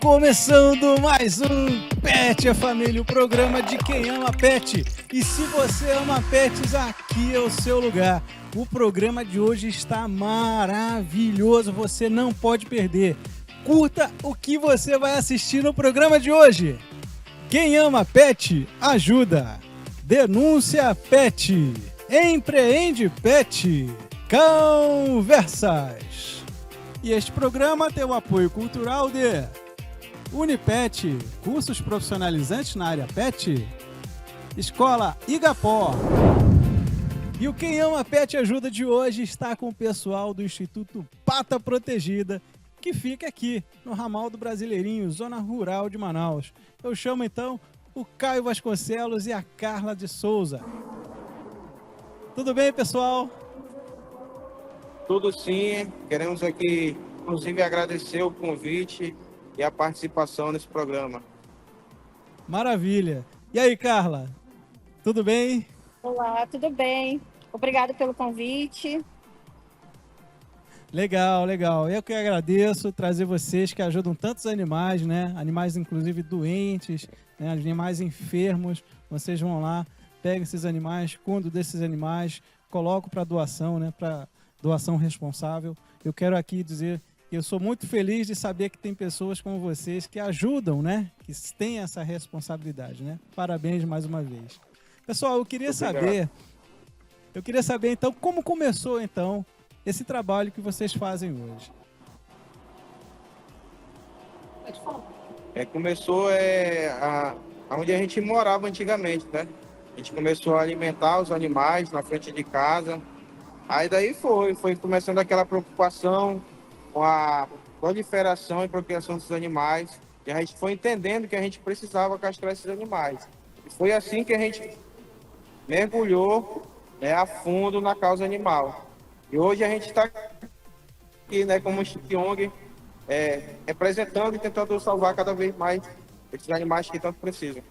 Começando mais um Pet a Família, o programa de quem ama pet. E se você ama pets, aqui é o seu lugar. O programa de hoje está maravilhoso, você não pode perder. Curta o que você vai assistir no programa de hoje. Quem ama pet, ajuda. Denúncia Pet. Empreende Pet. Conversas. E este programa tem o apoio cultural de Unipet, cursos profissionalizantes na área pet, Escola Igapó. E o Quem Ama Pet Ajuda de hoje está com o pessoal do Instituto Pata Protegida, que fica aqui no ramal do Brasileirinho, zona rural de Manaus. Eu chamo então o Caio Vasconcelos e a Carla de Souza. Tudo bem, pessoal? Tudo sim, queremos aqui, inclusive, agradecer o convite e a participação nesse programa. Maravilha. E aí, Carla? Tudo bem? Olá, tudo bem? Obrigada pelo convite. Legal, legal. Eu que agradeço trazer vocês que ajudam tantos animais, né? Animais, inclusive, doentes, né? Animais enfermos. Vocês vão lá, pegam esses animais, cuidam desses animais, colocam para doação, né? Para doação responsável. Eu quero aqui dizer que eu sou muito feliz de saber que tem pessoas como vocês que ajudam, né? Que têm essa responsabilidade, né? Parabéns mais uma vez. Pessoal, eu queria saber então como começou então esse trabalho que vocês fazem hoje. Começou onde a gente morava antigamente, né? A gente começou a alimentar os animais na frente de casa. Aí daí foi começando aquela preocupação com a proliferação e procriação dos animais. E a gente foi entendendo que a gente precisava castrar esses animais. E foi assim que a gente mergulhou, né, a fundo na causa animal. E hoje a gente está aqui, né, como ONG, representando e tentando salvar cada vez mais esses animais que tanto precisam.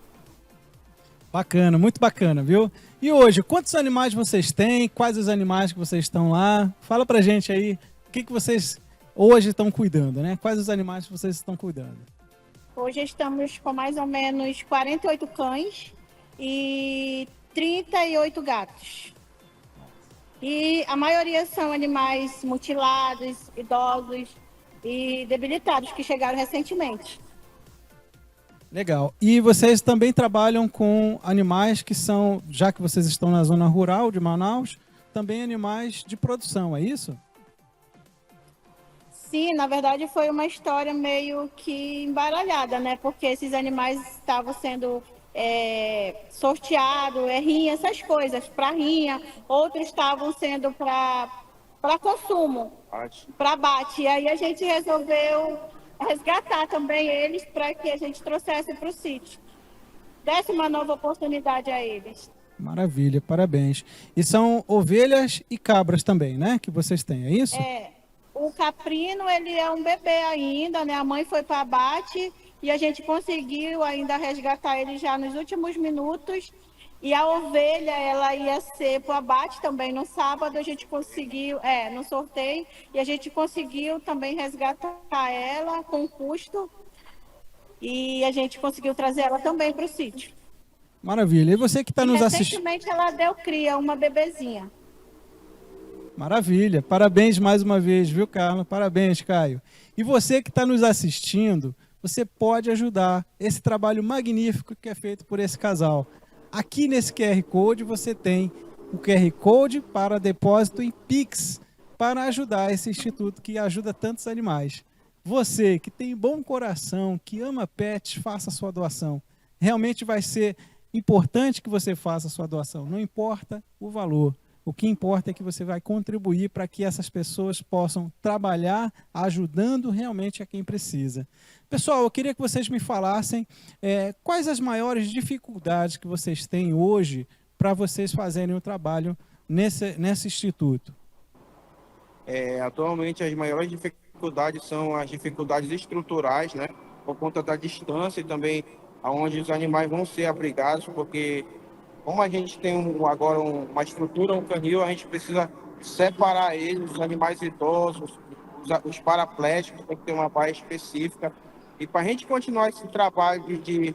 Bacana, muito bacana, viu? E hoje, quantos animais vocês têm? Quais os animais que vocês estão lá? Fala pra gente aí, o que vocês hoje estão cuidando, né? Quais os animais que vocês estão cuidando? Hoje estamos com mais ou menos 48 cães e 38 gatos. E a maioria são animais mutilados, idosos e debilitados que chegaram recentemente. Legal. E vocês também trabalham com animais que são, já que vocês estão na zona rural de Manaus, também animais de produção, é isso? Sim, na verdade foi uma história meio que embaralhada, né? Porque esses animais estavam sendo sorteados, rinha, essas coisas, para rinha. Outros estavam sendo para consumo, para abate. E aí a gente resolveu resgatar também eles para que a gente trouxesse para o sítio. Desse uma nova oportunidade a eles. Maravilha, parabéns. E são ovelhas e cabras também, né? Que vocês têm, é isso? O caprino, ele é um bebê ainda, né? A mãe foi para abate e a gente conseguiu ainda resgatar ele já nos últimos minutos. E a ovelha, ela ia ser para o abate também no sábado, a gente conseguiu, no sorteio, e a gente conseguiu também resgatar ela com custo. E a gente conseguiu trazer ela também para o sítio. Maravilha. E você que está nos assistindo? Recentemente ela deu cria, uma bebezinha. Maravilha. Parabéns mais uma vez, viu, Carla? Parabéns, Caio. E você que está nos assistindo, você pode ajudar esse trabalho magnífico que é feito por esse casal. Aqui nesse QR Code você tem o QR Code para depósito em Pix, para ajudar esse instituto que ajuda tantos animais. Você que tem bom coração, que ama pets, faça a sua doação. Realmente vai ser importante que você faça a sua doação, não importa o valor. O que importa é que você vai contribuir para que essas pessoas possam trabalhar ajudando realmente a quem precisa. Pessoal, eu queria que vocês me falassem quais as maiores dificuldades que vocês têm hoje para vocês fazerem o trabalho nesse instituto. Atualmente, as maiores dificuldades são as dificuldades estruturais, né? Por conta da distância e também aonde os animais vão ser abrigados, porque como a gente tem agora uma estrutura, um canil, a gente precisa separar eles, os animais idosos, os paraplégicos, tem que ter uma baia específica. E para a gente continuar esse trabalho de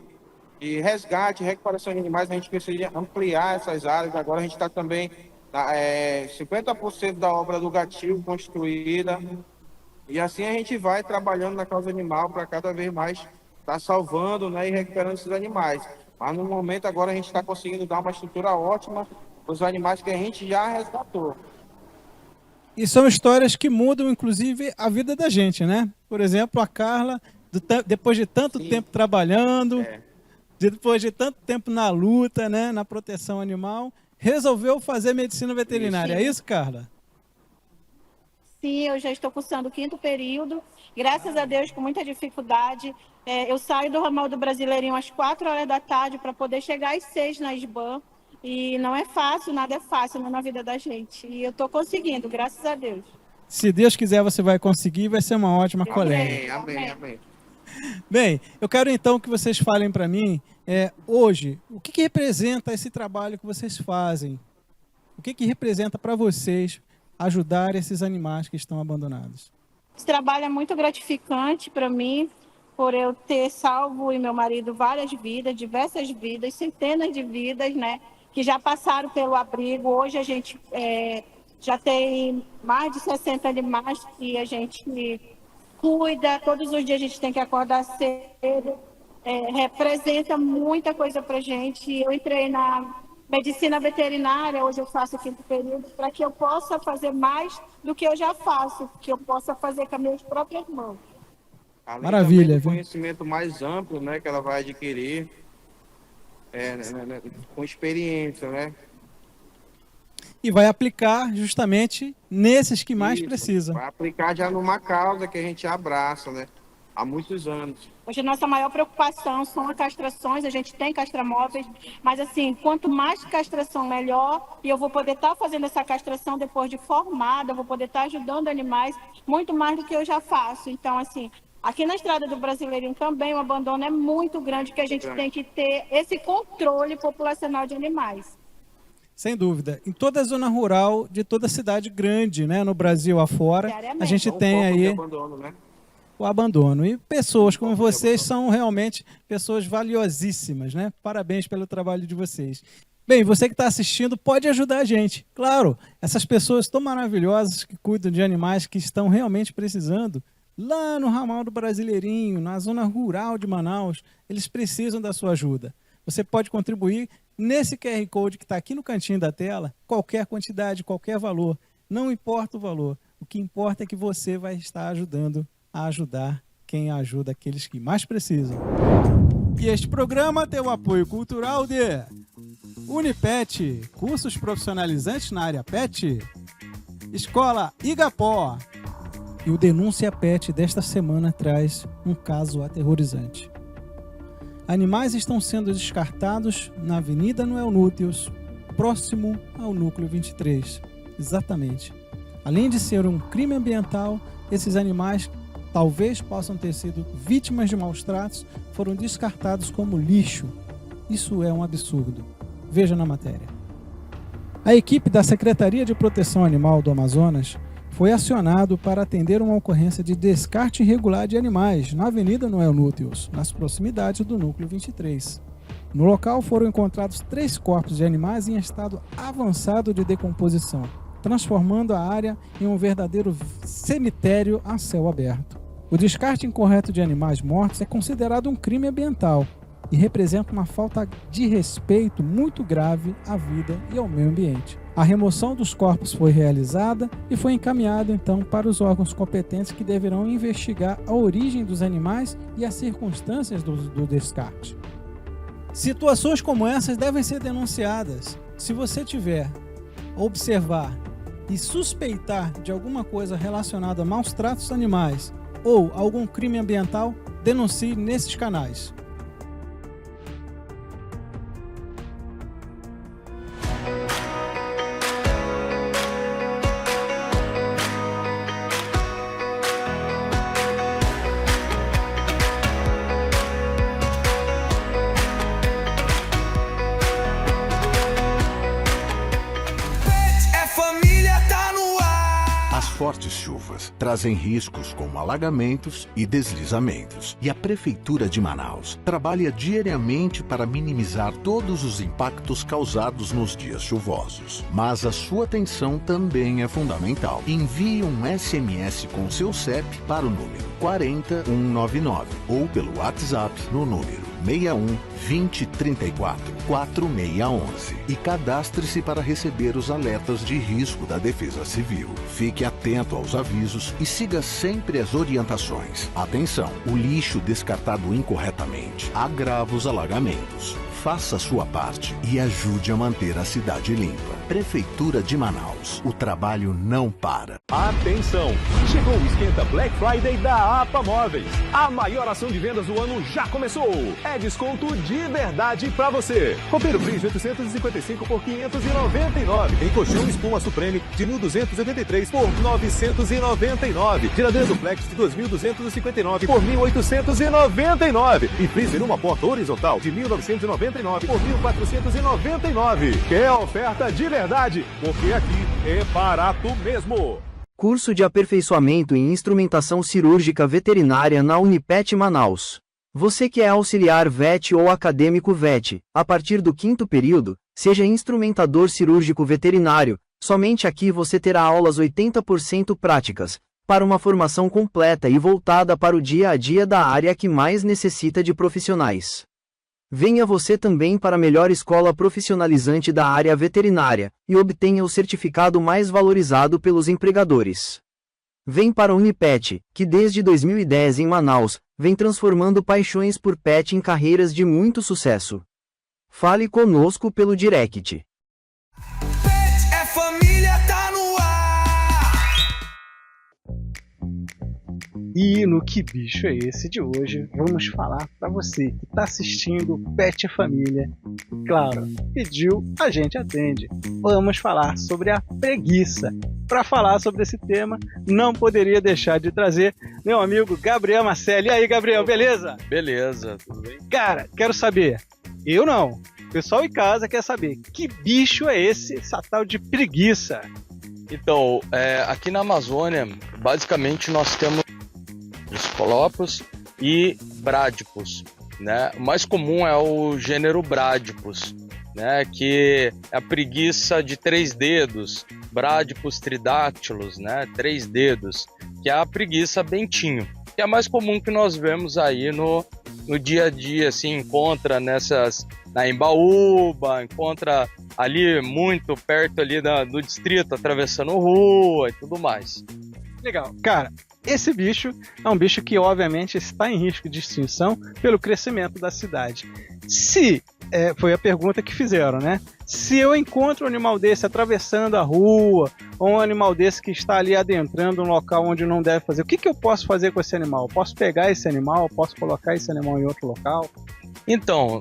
resgate, recuperação de animais, a gente precisa ampliar essas áreas. Agora a gente está também 50% da obra do gatilho construída. E assim a gente vai trabalhando na causa animal para cada vez mais estar salvando, né, e recuperando esses animais. Mas no momento agora a gente está conseguindo dar uma estrutura ótima para os animais que a gente já resgatou. E são histórias que mudam, inclusive, a vida da gente, né? Por exemplo, a Carla, depois de tanto tempo trabalhando, depois de tanto tempo na luta, né, na proteção animal, resolveu fazer medicina veterinária. É isso, Carla? Sim, eu já estou cursando o 5º período, graças a Deus, com muita dificuldade. Eu saio do ramal do Brasileirinho às 4 horas da tarde para poder chegar às 6 na SBAM. E não é fácil, nada é fácil na vida da gente. E eu estou conseguindo, graças a Deus. Se Deus quiser, você vai conseguir, vai ser uma ótima colega. Amém, amém. Bem, eu quero então que vocês falem para mim, hoje, o que representa esse trabalho que vocês fazem? O que representa para vocês ajudar esses animais que estão abandonados? Esse trabalho é muito gratificante para mim, por eu ter salvo e meu marido várias vidas, diversas vidas, centenas de vidas, né, que já passaram pelo abrigo. Hoje a gente já tem mais de 60 animais que a gente cuida, todos os dias a gente tem que acordar cedo, representa muita coisa para a gente. Eu entrei na medicina veterinária, hoje eu faço o 5º período, para que eu possa fazer mais do que eu já faço, que eu possa fazer com as minhas próprias mãos. Além Maravilha, do conhecimento mais amplo, né, que ela vai adquirir com experiência, né? E vai aplicar justamente nesses que mais Isso, precisam. vai aplicar já numa causa que a gente abraça, né, há muitos anos. Hoje a nossa maior preocupação são as castrações, a gente tem castramóveis, mas assim, quanto mais castração, melhor, e eu vou poder estar fazendo essa castração depois de formada, eu vou poder estar ajudando animais muito mais do que eu já faço. Então, assim, aqui na Estrada do Brasileirinho também o abandono é muito grande, que a gente tem que ter esse controle populacional de animais. Sem dúvida. Em toda a zona rural de toda cidade grande, né, no Brasil afora, a gente tem aí abandono, né? o abandono. E pessoas como vocês são realmente pessoas valiosíssimas, né? Parabéns pelo trabalho de vocês. Bem, você que está assistindo pode ajudar a gente. Claro, essas pessoas tão maravilhosas que cuidam de animais que estão realmente precisando, lá no ramal do Brasileirinho, na zona rural de Manaus, eles precisam da sua ajuda. Você pode contribuir nesse QR Code que está aqui no cantinho da tela, qualquer quantidade, qualquer valor. Não importa o valor. O que importa é que você vai estar ajudando a ajudar quem ajuda aqueles que mais precisam. E este programa tem o apoio cultural de Unipet, cursos profissionalizantes na área pet, Escola Igapó. E o Denúncia Pet desta semana traz um caso aterrorizante. Animais estão sendo descartados na Avenida Noel Núteos, próximo ao Núcleo 23. Exatamente. Além de ser um crime ambiental, esses animais talvez possam ter sido vítimas de maus tratos, foram descartados como lixo. Isso é um absurdo. Veja na matéria. A equipe da Secretaria de Proteção Animal do Amazonas foi acionado para atender uma ocorrência de descarte irregular de animais na Avenida Noel Núteos, nas proximidades do Núcleo 23. No local foram encontrados 3 corpos de animais em estado avançado de decomposição, transformando a área em um verdadeiro cemitério a céu aberto. O descarte incorreto de animais mortos é considerado um crime ambiental e representa uma falta de respeito muito grave à vida e ao meio ambiente. A remoção dos corpos foi realizada e foi encaminhado então para os órgãos competentes que deverão investigar a origem dos animais e as circunstâncias do descarte. Situações como essas devem ser denunciadas. Se você tiver, observar e suspeitar de alguma coisa relacionada a maus tratos animais ou algum crime ambiental, denuncie nesses canais. fortes chuvas trazem riscos como alagamentos e deslizamentos. E a Prefeitura de Manaus trabalha diariamente para minimizar todos os impactos causados nos dias chuvosos. Mas a sua atenção também é fundamental. Envie um SMS com seu CEP para o número 40199 ou pelo WhatsApp no número 61 20 34 4611 e cadastre-se para receber os alertas de risco da Defesa Civil. Fique atento aos avisos e siga sempre as orientações. Atenção, o lixo descartado incorretamente agrava os alagamentos. Faça a sua parte e ajude a manter a cidade limpa. Prefeitura de Manaus. O trabalho não para. Atenção! Chegou o Esquenta Black Friday da APA Móveis. A maior ação de vendas do ano já começou. É desconto de verdade pra você. Roupeiro Bridge 855 por 599. Em colchão espuma Supreme de 1.283 por 999. Geladeira Duplex de 2.259 por 1.899. E freezer uma porta horizontal de 1.999 por 1.499. Quer oferta de verdade? Porque aqui é barato mesmo. Curso de aperfeiçoamento em instrumentação cirúrgica veterinária na Unipet Manaus. Você que é auxiliar VET ou acadêmico VET, a partir do 5º período, seja instrumentador cirúrgico veterinário, somente aqui você terá aulas 80% práticas, para uma formação completa e voltada para o dia a dia da área que mais necessita de profissionais. Venha você também para a melhor escola profissionalizante da área veterinária, e obtenha o certificado mais valorizado pelos empregadores. Vem para a Unipet, que desde 2010 em Manaus, vem transformando paixões por pet em carreiras de muito sucesso. Fale conosco pelo direct. Pet é família, tá no ar! E no Que Bicho é Esse de hoje, vamos falar para você que está assistindo Pet é Família. Claro, pediu, a gente atende. Vamos falar sobre a preguiça. Para falar sobre esse tema, não poderia deixar de trazer meu amigo Gabriel Marcelli. E aí, Gabriel, beleza? Beleza, tudo bem? Cara, quero saber, eu não, o pessoal em casa quer saber, que bicho é esse, essa tal de preguiça? Então, aqui na Amazônia, basicamente nós temos Escolopus e Bradipus, né? O mais comum é o gênero Bradipus, né? Que é a preguiça de 3 dedos, Bradipus tridactylus, né? 3 dedos, que é a preguiça bentinho, que é a mais comum que nós vemos aí no dia a dia, assim, encontra na Embaúba, encontra ali muito perto ali do distrito, atravessando rua e tudo mais. Legal. Cara, esse bicho é um bicho que obviamente está em risco de extinção pelo crescimento da cidade. Foi a pergunta que fizeram, né? Se eu encontro um animal desse atravessando a rua, ou um animal desse que está ali adentrando um local onde não deve fazer, o que eu posso fazer com esse animal? Posso pegar esse animal? Posso colocar esse animal em outro local? Então,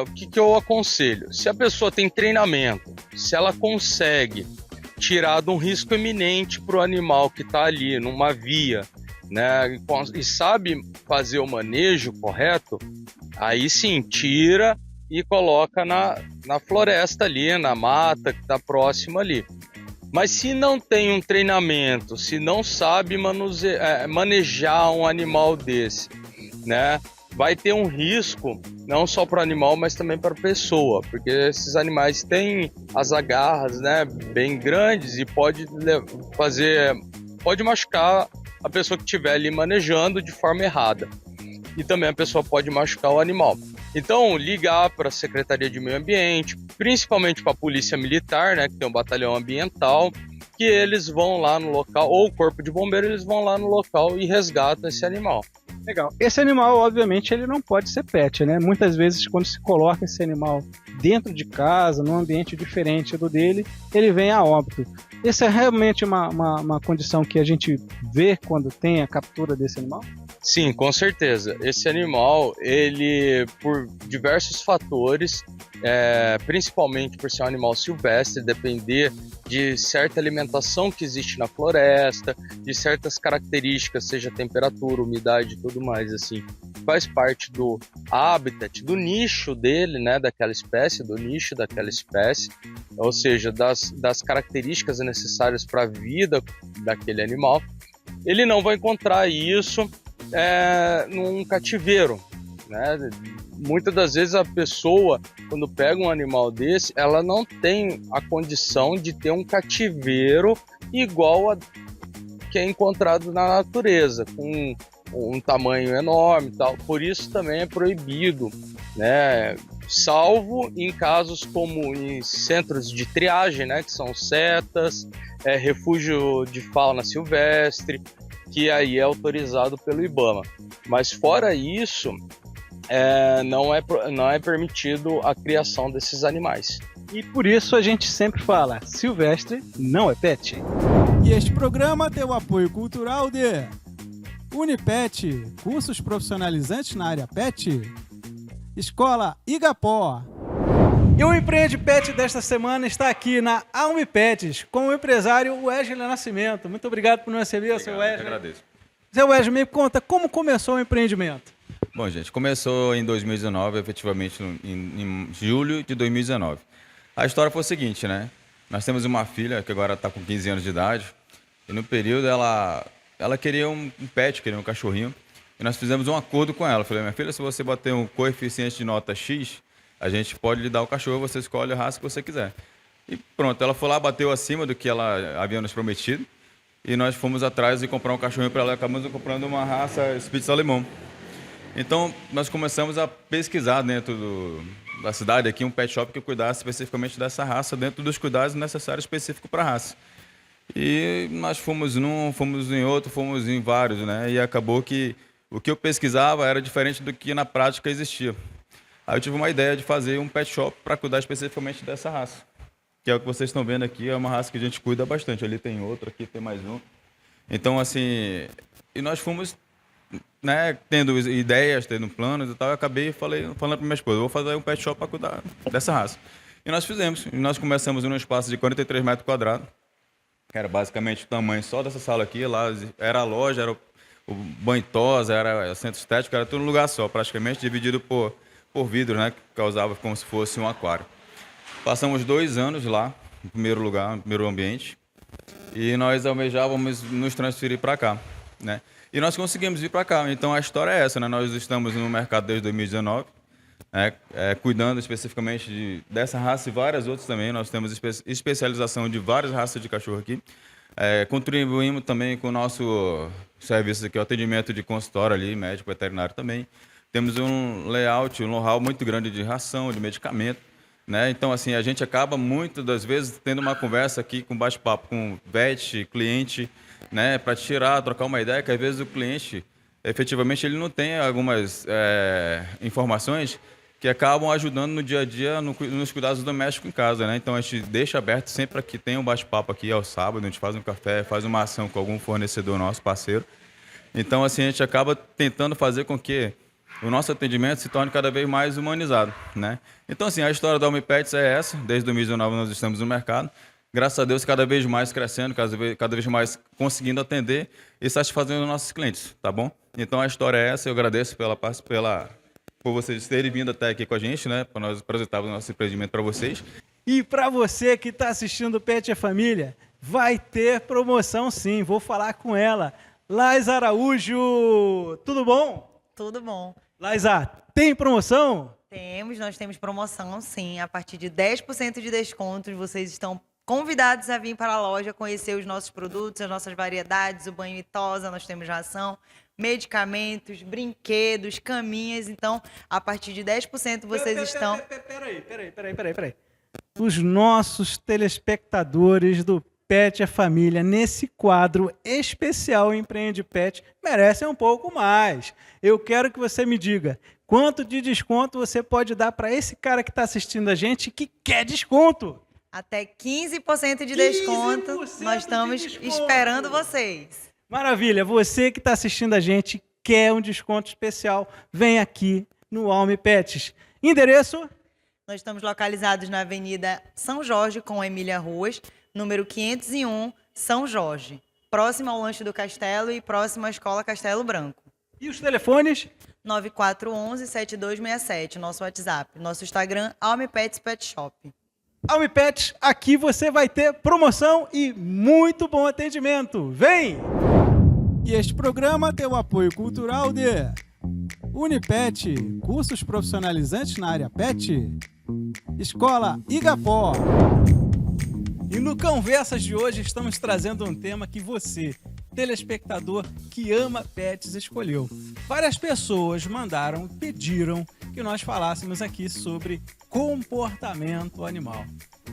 o que eu aconselho? Se a pessoa tem treinamento, se ela consegue tirar de um risco iminente para o animal que está ali numa via, né, e sabe fazer o manejo correto, aí sim, tira e coloca na floresta ali, na mata que está próxima ali. Mas se não tem um treinamento, se não sabe manejar um animal desse, né, vai ter um risco não só para o animal, mas também para a pessoa, porque esses animais têm as agarras, né, bem grandes e pode machucar a pessoa que estiver ali manejando de forma errada. E também a pessoa pode machucar o animal. Então, ligar para a Secretaria de Meio Ambiente, principalmente para a Polícia Militar, né, que tem um batalhão ambiental, que eles vão lá no local, ou o Corpo de Bombeiros, eles vão lá no local e resgatam esse animal. Legal. Esse animal, obviamente, ele não pode ser pet, né? Muitas vezes, quando se coloca esse animal dentro de casa, num ambiente diferente do dele, ele vem a óbito. Essa é realmente uma condição que a gente vê quando tem a captura desse animal? Sim, com certeza. Esse animal, ele, por diversos fatores, principalmente por ser um animal silvestre, depender de certa alimentação que existe na floresta, de certas características, seja temperatura, umidade e tudo mais, assim. faz parte do habitat, do nicho dele, né, daquela espécie, ou seja, das características necessárias para a vida daquele animal, ele não vai encontrar isso num cativeiro, né? Muitas das vezes a pessoa, quando pega um animal desse, ela não tem a condição de ter um cativeiro igual a que é encontrado na natureza, com um tamanho enorme e tal. Por isso também é proibido, né? Salvo em casos como em centros de triagem, né? Que são setas, refúgio de fauna silvestre, que aí é autorizado pelo IBAMA. Mas fora isso, não é permitido a criação desses animais. E por isso a gente sempre fala, silvestre não é pet. E este programa tem o apoio cultural de Unipet, cursos profissionalizantes na área pet, Escola Igapó. E o Empreende Pet desta semana está aqui na Almi Pets com o empresário Wesley Nascimento. Muito obrigado por nos receber, seu Wesley. Eu agradeço. Seu Wesley, me conta como começou o empreendimento. Bom, gente, começou em 2019, efetivamente em julho de 2019. A história foi o seguinte, né? Nós temos uma filha que agora está com 15 anos de idade e no período ela queria um pet, queria um cachorrinho e nós fizemos um acordo com ela. Falei, minha filha, se você bater um coeficiente de nota X, a gente pode lhe dar o cachorro, você escolhe a raça que você quiser. E pronto, ela foi lá, bateu acima do que ela havia nos prometido e nós fomos atrás de comprar um cachorrinho para ela e acabamos comprando uma raça Spitz alemão. Então, nós começamos a pesquisar dentro da cidade aqui um pet shop que cuidasse especificamente dessa raça, dentro dos cuidados necessários específicos para a raça. E nós fomos num, fomos em outro, fomos em vários, né? E acabou que o que eu pesquisava era diferente do que na prática existia. Aí eu tive uma ideia de fazer um pet shop para cuidar especificamente dessa raça. Que é o que vocês estão vendo aqui, é uma raça que a gente cuida bastante. Ali tem outro, aqui tem mais um. Então, assim, e nós fomos, né, tendo ideias, tendo planos e tal, eu acabei falando para minha esposa, vou fazer um pet shop para cuidar dessa raça. E nós fizemos. E nós começamos num espaço de 43 metros quadrados, que era basicamente o tamanho só dessa sala aqui. Lá era a loja, era o banho-tosa, era o centro estético, era tudo num lugar só, praticamente dividido por vidro, né, que causava como se fosse um aquário. Passamos 2 anos lá, no primeiro lugar, no primeiro ambiente, e nós almejávamos nos transferir para cá, né? E nós conseguimos vir para cá. Então a história é essa, né? Nós estamos no mercado desde 2019, né? Cuidando especificamente dessa raça e várias outras também. Nós temos especialização de várias raças de cachorro aqui. Contribuímos também com o nosso serviço aqui, o atendimento de consultório ali, médico veterinário também. Temos um layout, um know-how muito grande de ração, de medicamento, né? Então, assim, a gente acaba muitas das vezes tendo uma conversa aqui com bate-papo com vet, cliente, né? Para trocar uma ideia, que às vezes o cliente, efetivamente, ele não tem algumas informações que acabam ajudando no dia a dia nos cuidados domésticos em casa, né? Então, a gente deixa aberto sempre que tem um bate-papo aqui ao sábado, a gente faz um café, faz uma ação com algum fornecedor nosso, parceiro. Então, assim, a gente acaba tentando fazer com que o nosso atendimento se torne cada vez mais humanizado, né? Então, assim, a história da Almi Pets é essa. Desde 2019 nós estamos no mercado. Graças a Deus, cada vez mais crescendo, cada vez mais conseguindo atender e satisfazendo os nossos clientes, tá bom? Então, a história é essa. Eu agradeço por vocês terem vindo até aqui com a gente, né? Para nós apresentarmos o nosso empreendimento para vocês. E para você que está assistindo o Pet é Família, vai ter promoção sim. Vou falar com ela. Lais Araújo, tudo bom? Tudo bom. Laisa, tem promoção? Nós temos promoção, sim. A partir de 10% de descontos, vocês estão convidados a vir para a loja conhecer os nossos produtos, as nossas variedades, o banho e tosa, nós temos ração, medicamentos, brinquedos, caminhas. Então, a partir de 10% vocês estão... Peraí. Os nossos telespectadores do Pet é Família, nesse quadro especial Empreende Pet, merecem um pouco mais. Eu quero que você me diga quanto de desconto você pode dar para esse cara que está assistindo a gente que quer desconto. Até 15% de desconto. Nós estamos esperando vocês. Maravilha. Você que está assistindo a gente quer um desconto especial, vem aqui no Almi Pets. Endereço? Nós estamos localizados na Avenida São Jorge, com Emília Ruas, número 501, São Jorge. Próximo ao Lanche do Castelo e próximo à Escola Castelo Branco. E os telefones? 9411-7267, nosso WhatsApp. Nosso Instagram, Almi Pets Pet Shop. Almi Pets, aqui você vai ter promoção e muito bom atendimento. Vem! E este programa tem o apoio cultural de Unipet, cursos profissionalizantes na área pet, Escola Igapó. E no Conversas de hoje estamos trazendo um tema que você, telespectador que ama pets, escolheu. Várias pessoas pediram que nós falássemos aqui sobre comportamento animal.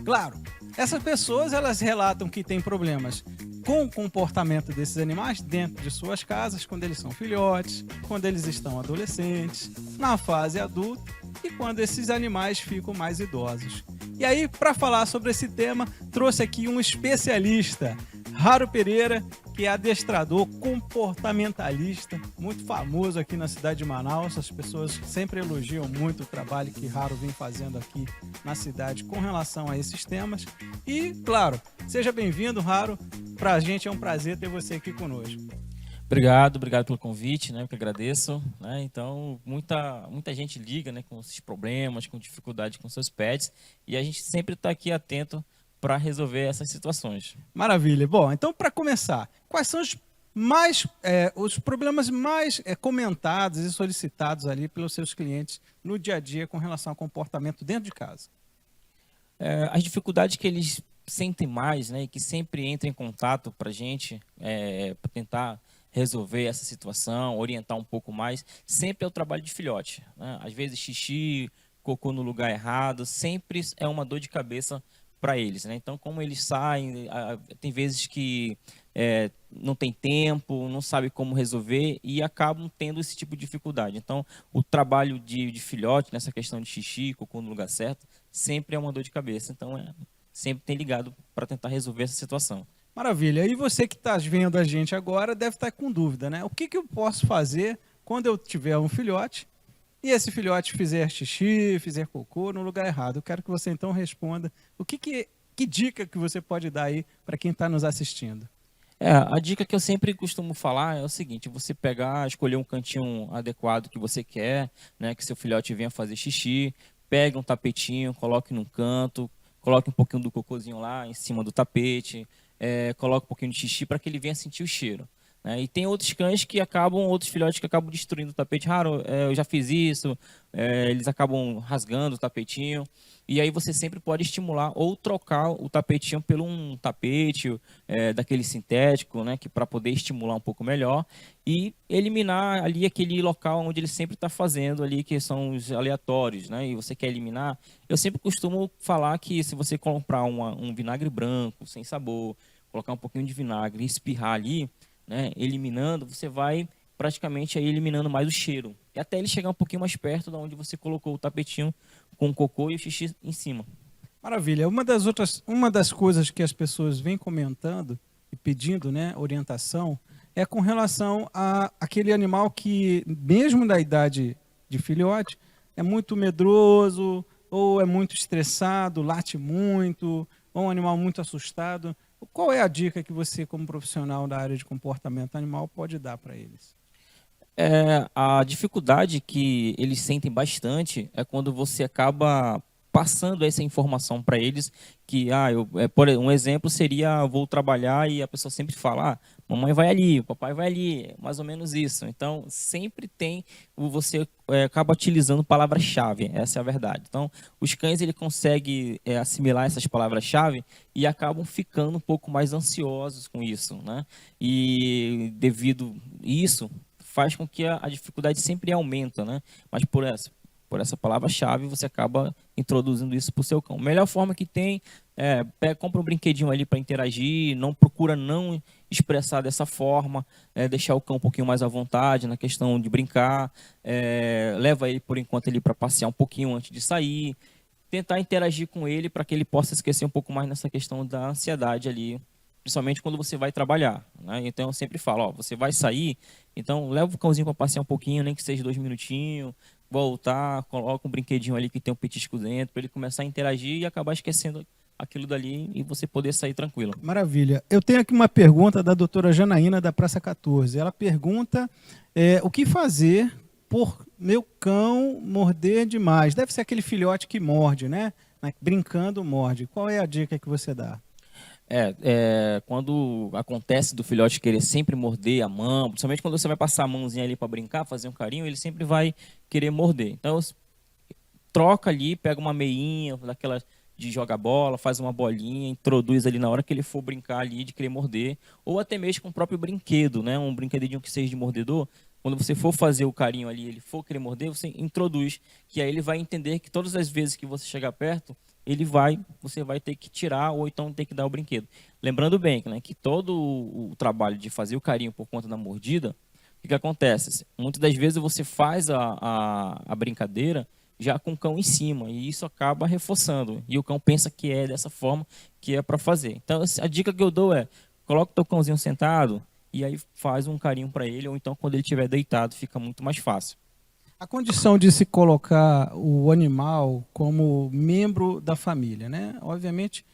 Claro, essas pessoas elas relatam que têm problemas com o comportamento desses animais dentro de suas casas, quando eles são filhotes, quando eles estão adolescentes, na fase adulta e quando esses animais ficam mais idosos. E aí, para falar sobre esse tema, trouxe aqui um especialista, Haro Pereira, que é adestrador comportamentalista, muito famoso aqui na cidade de Manaus. As pessoas sempre elogiam muito o trabalho que Haro vem fazendo aqui na cidade com relação a esses temas. E, claro, seja bem-vindo, Haro. Pra gente é um prazer ter você aqui conosco. Obrigado pelo convite, né? Eu que agradeço, né? Então, muita gente liga, né, com esses problemas, com dificuldade com seus pets, e a gente sempre está aqui atento para resolver essas situações. Maravilha. Bom, então, para começar, quais são os problemas mais comentados e solicitados ali pelos seus clientes no dia a dia com relação ao comportamento dentro de casa? As dificuldades que eles sentem mais, né, e que sempre entram em contato para a gente, para tentar resolver essa situação, orientar um pouco mais, sempre é o trabalho de filhote, né? Às vezes xixi, cocô no lugar errado, sempre é uma dor de cabeça para eles, né? Então, como eles saem, tem vezes que não tem tempo, não sabe como resolver e acabam tendo esse tipo de dificuldade. Então, o trabalho de filhote, nessa questão de xixi, cocô no lugar certo, sempre é uma dor de cabeça. Então, sempre tem ligado para tentar resolver essa situação. Maravilha. E você que está vendo a gente agora deve estar com dúvida, né? O que eu posso fazer quando eu tiver um filhote e esse filhote fizer xixi, fizer cocô no lugar errado? Eu quero que você então responda que dica que você pode dar aí para quem está nos assistindo. A dica que eu sempre costumo falar é o seguinte: você escolher um cantinho adequado que você quer, né, que seu filhote venha fazer xixi, pegue um tapetinho, coloque num canto, coloque um pouquinho do cocôzinho lá em cima do tapete, coloque um pouquinho de xixi para que ele venha sentir o cheiro, né? E tem outros cães outros filhotes que acabam destruindo o tapete. Raro, eu já fiz isso, eles acabam rasgando o tapetinho. E aí você sempre pode estimular ou trocar o tapetinho por um tapete daquele sintético, né, para poder estimular um pouco melhor e eliminar ali aquele local onde ele sempre está fazendo ali, que são os aleatórios, né, e você quer eliminar. Eu sempre costumo falar que se você comprar um vinagre branco, sem sabor, colocar um pouquinho de vinagre e espirrar ali, né, eliminando, você vai praticamente aí eliminando mais o cheiro. E até ele chegar um pouquinho mais perto de onde você colocou o tapetinho com o cocô e o xixi em cima. Maravilha. Uma das coisas que as pessoas vêm comentando e pedindo, né, orientação é com relação a aquele animal que, mesmo da idade de filhote, é muito medroso ou é muito estressado, late muito, ou um animal muito assustado. Qual é a dica que você, como profissional da área de comportamento animal, pode dar para eles? A dificuldade que eles sentem bastante é quando você acaba passando essa informação para eles, que por um exemplo seria: vou trabalhar e a pessoa sempre fala: mamãe vai ali, o papai vai ali, mais ou menos isso. Então sempre você acaba utilizando palavras-chave, essa é a verdade. Então os cães ele conseguem assimilar essas palavras-chave e acabam ficando um pouco mais ansiosos com isso, né? E devido a isso faz com que a dificuldade sempre aumenta, né? Mas por essa palavra-chave você acaba introduzindo isso para o seu cão. Melhor forma que tem compra um brinquedinho ali para interagir, procura não expressar dessa forma, deixar o cão um pouquinho mais à vontade na questão de brincar, leva ele por enquanto para passear um pouquinho antes de sair, tentar interagir com ele para que ele possa esquecer um pouco mais nessa questão da ansiedade ali, principalmente quando você vai trabalhar, né? Então eu sempre falo: você vai sair, então leva o cãozinho para passear um pouquinho, nem que seja 2 minutinhos, voltar, coloca um brinquedinho ali que tem um petisco dentro, para ele começar a interagir e acabar esquecendo aquilo dali e você poder sair tranquilo. Maravilha. Eu tenho aqui uma pergunta da doutora Janaína, da Praça 14. Ela pergunta o que fazer por meu cão morder demais. Deve ser aquele filhote que morde, né? Brincando, morde. Qual é a dica que você dá? Quando acontece do filhote querer sempre morder a mão, principalmente quando você vai passar a mãozinha ali para brincar, fazer um carinho, ele sempre vai querer morder. Então, troca ali, pega uma meinha, daquela de jogar bola, faz uma bolinha, introduz ali na hora que ele for brincar ali de querer morder, ou até mesmo com o próprio brinquedo, né? Um brinquedinho que seja de mordedor. Quando você for fazer o carinho ali, ele for querer morder, você introduz, que aí ele vai entender que todas as vezes que você chegar perto, você vai ter que tirar ou então ter que dar o brinquedo. Lembrando bem, né, que todo o trabalho de fazer o carinho por conta da mordida, o que acontece? Muitas das vezes você faz a brincadeira já com o cão em cima, e isso acaba reforçando. E o cão pensa que é dessa forma que é para fazer. Então, a dica que eu dou é, coloca o teu cãozinho sentado, e aí faz um carinho para ele, ou então quando ele estiver deitado fica muito mais fácil. A condição de se colocar o animal como membro da família, né? Obviamente,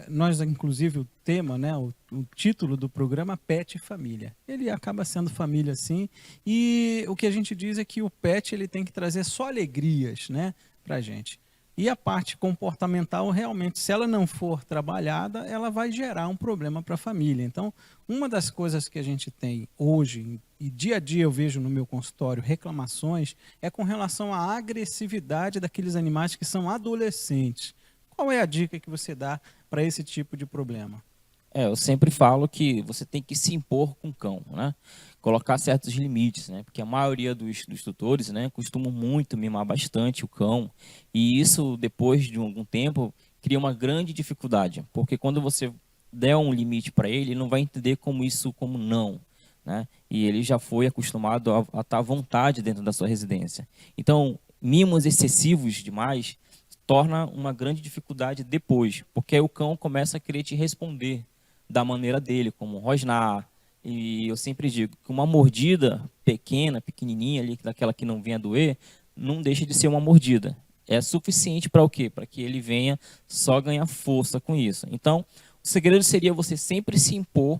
nós, inclusive, o tema, né, o título do programa, Pet Família. Ele acaba sendo família, sim, e o que a gente diz é que o pet ele tem que trazer só alegrias, né, para a gente. E a parte comportamental, realmente, se ela não for trabalhada, ela vai gerar um problema para a família. Então, uma das coisas que a gente tem hoje, e dia a dia eu vejo no meu consultório reclamações, é com relação à agressividade daqueles animais que são adolescentes. Qual é a dica que você dá para esse tipo de problema? Eu sempre falo que você tem que se impor com o cão, né? Colocar certos limites, né? Porque a maioria dos tutores, né, costumam muito mimar bastante o cão, e isso, depois de algum tempo, cria uma grande dificuldade, porque quando você der um limite para ele não vai entender como não, né? E ele já foi acostumado a estar à vontade dentro da sua residência. Então, mimos excessivos demais torna uma grande dificuldade depois, porque aí o cão começa a querer te responder da maneira dele, como rosnar. E eu sempre digo que uma mordida pequenininha ali, daquela que não venha a doer, não deixa de ser uma mordida. É suficiente para o quê? Para que ele venha só ganhar força com isso. Então, o segredo seria você sempre se impor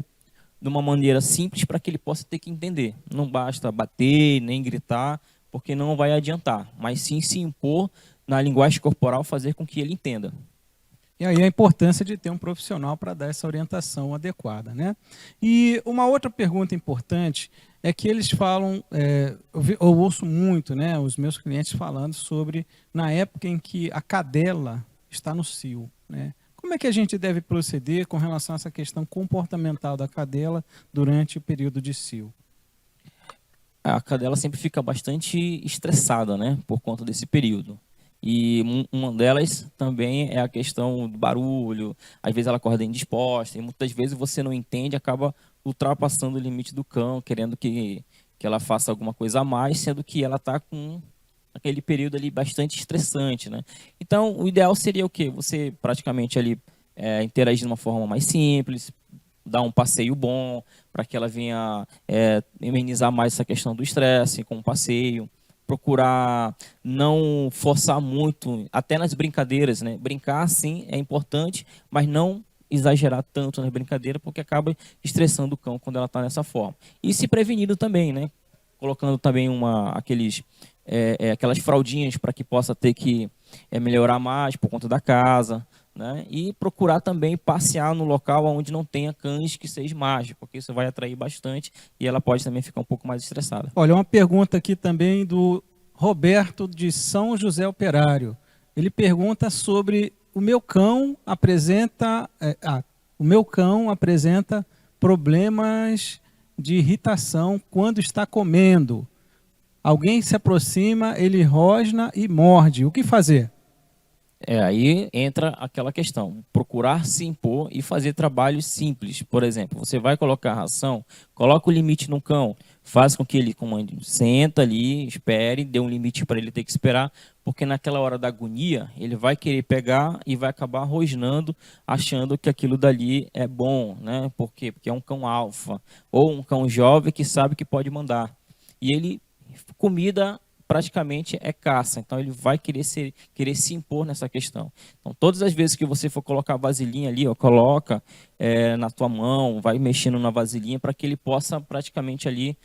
de uma maneira simples para que ele possa ter que entender. Não basta bater, nem gritar, porque não vai adiantar, mas sim se impor na linguagem corporal, fazer com que ele entenda. E aí a importância de ter um profissional para dar essa orientação adequada, né? E uma outra pergunta importante é que eles falam, eu ouço muito, né, os meus clientes falando sobre na época em que a cadela está no cio, né? Como é que a gente deve proceder com relação a essa questão comportamental da cadela durante o período de cio? A cadela sempre fica bastante estressada, né, por conta desse período. E uma delas também é a questão do barulho, às vezes ela acorda indisposta, e muitas vezes você não entende, acaba ultrapassando o limite do cão, querendo que ela faça alguma coisa a mais, sendo que ela está com aquele período ali bastante estressante, né? Então, o ideal seria o quê? Você praticamente ali interagir de uma forma mais simples, dar um passeio bom, para que ela venha amenizar mais essa questão do estresse com o passeio. Procurar não forçar muito, até nas brincadeiras, né? Brincar, sim, é importante, mas não exagerar tanto nas brincadeiras, porque acaba estressando o cão quando ela está nessa forma. E se prevenindo também, né? Colocando também aquelas fraldinhas para que possa ter que melhorar mais por conta da casa, né? E procurar também passear no local onde não tenha cães que sejam mágicos, porque isso vai atrair bastante e ela pode também ficar um pouco mais estressada. Olha, uma pergunta aqui também do Roberto de São José Operário. Ele pergunta sobre o meu cão apresenta problemas de irritação quando está comendo. Alguém se aproxima, ele rosna e morde. O que fazer? Aí entra aquela questão, procurar se impor e fazer trabalhos simples. Por exemplo, você vai colocar a ração, coloca o limite no cão, faz com que ele comande, senta ali, espere, dê um limite para ele ter que esperar, porque naquela hora da agonia, ele vai querer pegar e vai acabar rosnando, achando que aquilo dali é bom, né? Por quê? Porque é um cão alfa, ou um cão jovem que sabe que pode mandar. E ele, comida praticamente é caça. Então ele vai querer se impor nessa questão. Então todas as vezes que você for colocar a vasilhinha ali, ó, coloca na tua mão, vai mexendo na vasilhinha para que ele possa praticamente ali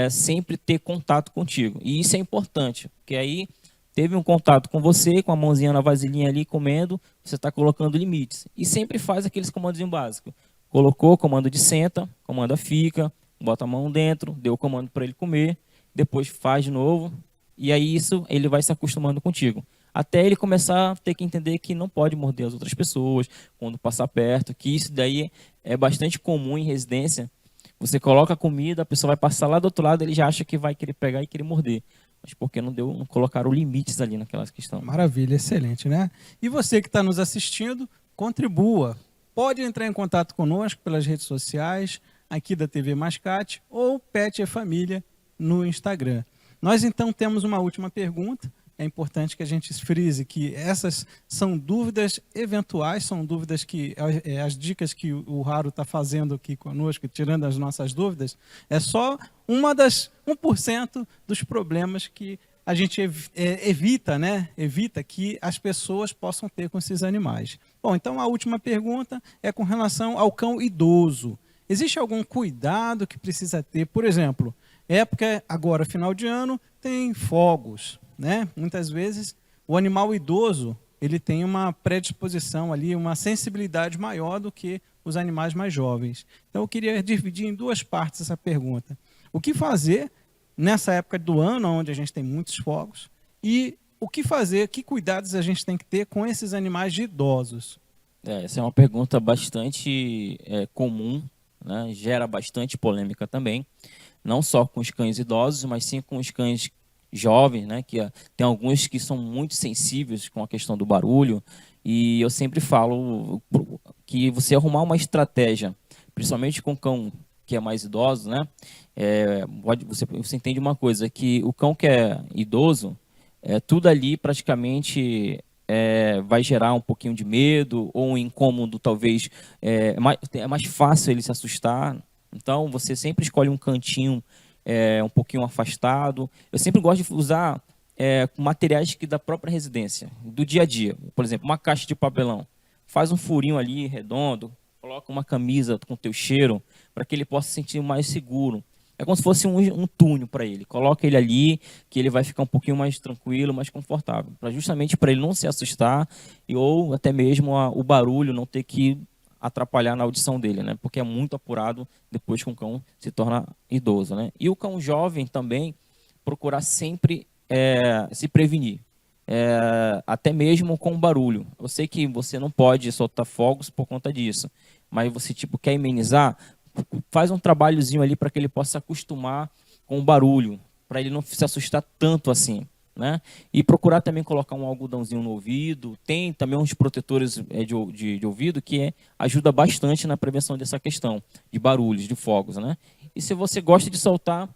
sempre ter contato contigo. E isso é importante, porque aí teve um contato com você, com a mãozinha na vasilhinha ali comendo, você está colocando limites. E sempre faz aqueles comandos básicos. Colocou, comando de senta, comando fica, bota a mão dentro, deu o comando para ele comer, depois faz de novo, e aí isso ele vai se acostumando contigo. Até ele começar a ter que entender que não pode morder as outras pessoas, quando passar perto, que isso daí é bastante comum em residência. Você coloca a comida, a pessoa vai passar lá do outro lado, ele já acha que vai querer pegar e querer morder. Mas porque não colocaram limites ali naquela questão. Maravilha, excelente, né? E você que está nos assistindo, contribua. Pode entrar em contato conosco pelas redes sociais, aqui da TV Mascate, ou Pet é Família no Instagram. Nós então temos uma última pergunta. É importante que a gente frise que essas são dúvidas eventuais, são dúvidas que as dicas que o Haro está fazendo aqui conosco, tirando as nossas dúvidas, é só 1% dos problemas que a gente evita, né? Evita que as pessoas possam ter com esses animais. Bom, então a última pergunta é com relação ao cão idoso. Existe algum cuidado que precisa ter? Por exemplo, época agora, final de ano, tem fogos, né? Muitas vezes o animal idoso ele tem uma predisposição ali, uma sensibilidade maior do que os animais mais jovens. Então eu queria dividir em duas partes essa pergunta. O que fazer nessa época do ano, onde a gente tem muitos fogos, e o que fazer, que cuidados a gente tem que ter com esses animais de idosos? Essa é uma pergunta bastante comum, né? Gera bastante polêmica também, não só com os cães idosos, mas sim com os cães jovens, né? Que tem alguns que são muito sensíveis com a questão do barulho, e eu sempre falo que você arrumar uma estratégia, principalmente com cão que é mais idoso, né? Você entende uma coisa, que o cão que é idoso, tudo ali praticamente vai gerar um pouquinho de medo ou um incômodo, talvez é mais fácil ele se assustar. Então você sempre escolhe um cantinho um pouquinho afastado. Eu sempre gosto de usar materiais da própria residência, do dia a dia. Por exemplo, uma caixa de papelão. Faz um furinho ali redondo, coloca uma camisa com teu cheiro, para que ele possa se sentir mais seguro. É como se fosse um túnel para ele. Coloca ele ali, que ele vai ficar um pouquinho mais tranquilo, mais confortável. Justamente para ele não se assustar ou até mesmo o barulho não ter que atrapalhar na audição dele, né? Porque é muito apurado depois que o cão se torna idoso, né? E o cão jovem também, procurar sempre se prevenir. Até mesmo com barulho. Eu sei que você não pode soltar fogos por conta disso, mas você quer amenizar, faz um trabalhozinho ali para que ele possa se acostumar com o barulho, para ele não se assustar tanto assim, né? E procurar também colocar um algodãozinho no ouvido. Tem também uns protetores de ouvido que ajuda bastante na prevenção dessa questão de barulhos, de fogos, né? E se você gosta de soltar,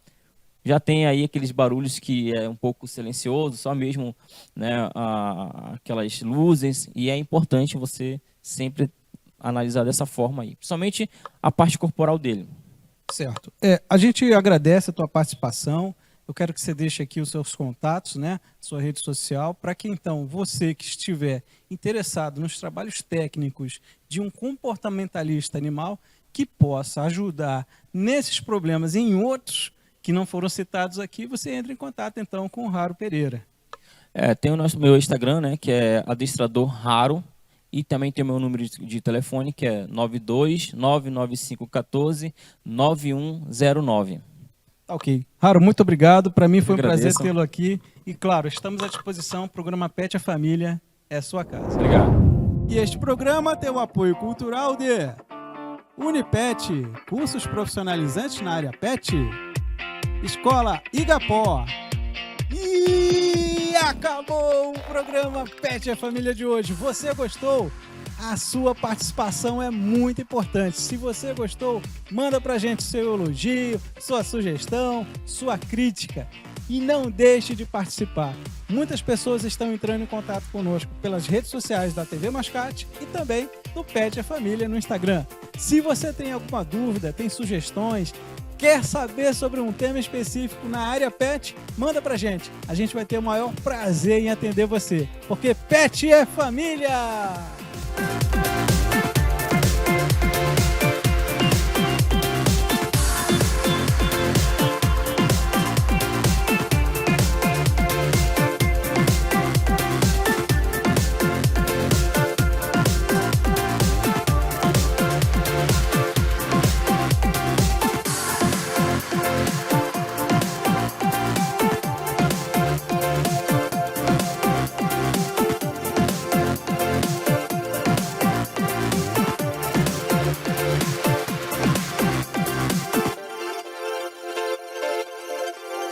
já tem aí aqueles barulhos que é um pouco silencioso, só mesmo, né, aquelas luzes, e é importante você sempre analisar dessa forma aí, principalmente a parte corporal dele. Certo. A gente agradece a tua participação. Eu quero que você deixe aqui os seus contatos, né, sua rede social, para que então você que estiver interessado nos trabalhos técnicos de um comportamentalista animal, que possa ajudar nesses problemas e em outros que não foram citados aqui, você entra em contato então com o Haro Pereira. Tem o meu Instagram, né, que é adestrador Haro, e também tem o meu número de telefone, que é 92-99514-9109. Ok. Haro, muito obrigado. Para mim foi um prazer tê-lo aqui. E claro, estamos à disposição. O programa Pet a Família é a sua casa. Obrigado. E este programa tem o apoio cultural de Unipet, cursos profissionalizantes na área pet, Escola Igapó. E acabou o programa Pet a Família de hoje. Você gostou? A sua participação é muito importante. Se você gostou, manda pra gente seu elogio, sua sugestão, sua crítica. E não deixe de participar. Muitas pessoas estão entrando em contato conosco pelas redes sociais da TV Mascate e também do Pet a Família no Instagram. Se você tem alguma dúvida, tem sugestões, Quer saber sobre um tema específico na área pet? Manda pra gente. A gente vai ter o maior prazer em atender você. Porque pet é família!